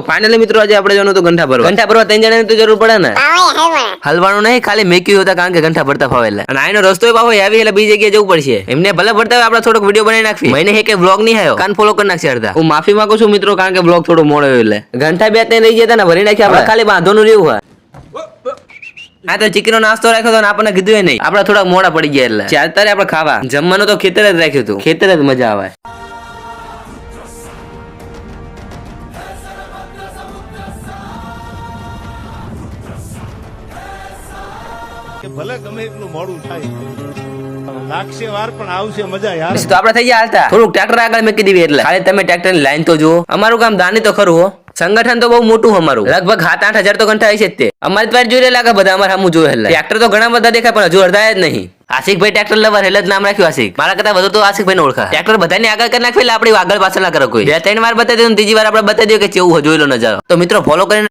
Finally મિત્રો આજે આપણે જવાનું તો ગંઠા ભરવા. ગંઠા ભરવા 3 જણાની તો જરૂર પડે ને. હલવાનું નહીં, ખાલી મેક્યું હતા કારણ કે ગંઠા ભરતા ફાવે એટલે. અને આનો રસ્તો પાછો આવી એટલે બીજી જગ્યાએ જવું પડશે. એમને ભલે ભરતા હોય આપણે થોડોક વિડીયો બનાવી નાખવી. મને હે કે વ્લોગ નહીં આવ્યો, કાન ફોલો કરી નાખશે અડધા. હું માફી માંગુ છું મિત્રો કારણ કે વ્લોગ થોડો મોડો આવ્યો એટલે. ગંઠા 2-3 રહી ગયા ને ભરી નાખી આપણે, ખાલી બાંધવાનું રહ્યું હોય. આ તો ચીકીનો નાસ્તો રાખ્યો તો આપણને કીધું નહીં, આપણે થોડા મોડા પડી ગયા એટલે ચાલતા આપણે ખાવા. જમવાનું તો ખેતર જ રાખ્યું હતું, ખેતર જ મજા આવે. ભલે ગમે એટલું મોડું થાય, લાગશે વાર પણ આવશે મજા યાર. તો આપણે થઈ ગયા હાલતા, થોડુંક ટ્રેક્ટર આગળ મૂકી દેવી એટલે. ખાલી તમે ટ્રેક્ટરની લાઈન તો જુઓ. અમારું કામ દાની તો ખરું હો, સંગઠન તો બહુ મોટું અમારું, લગભગ 7-8 હજાર તો ઘંટા હશે જ તે. અમારી પાસે જોઈ લાગે બધા, અમારે સામું જોયું એટલે. ટ્રેક્ટર તો ઘણા બધા દેખાય પણ હજુ અડધા જ નહીં. આશિકભાઈ ટ્રેક્ટર લવર એટલે જ નામ રાખ્યું આશિક. મારા કરતા વધુ તો આશિકભાઈ ને ઓળખા. ટ્રેક્ટર બધાની આગળ કરી નાખ્યું એટલે આપણી આગળ પાછળ ના કરો કોઈ. 2-3 વાર બતાવી દઉં, ત્રીજી વાર આપણે બતાવી દઈએ કે કેવું જોઈ લો નજારો. તો મિત્રો ફોલો કરીને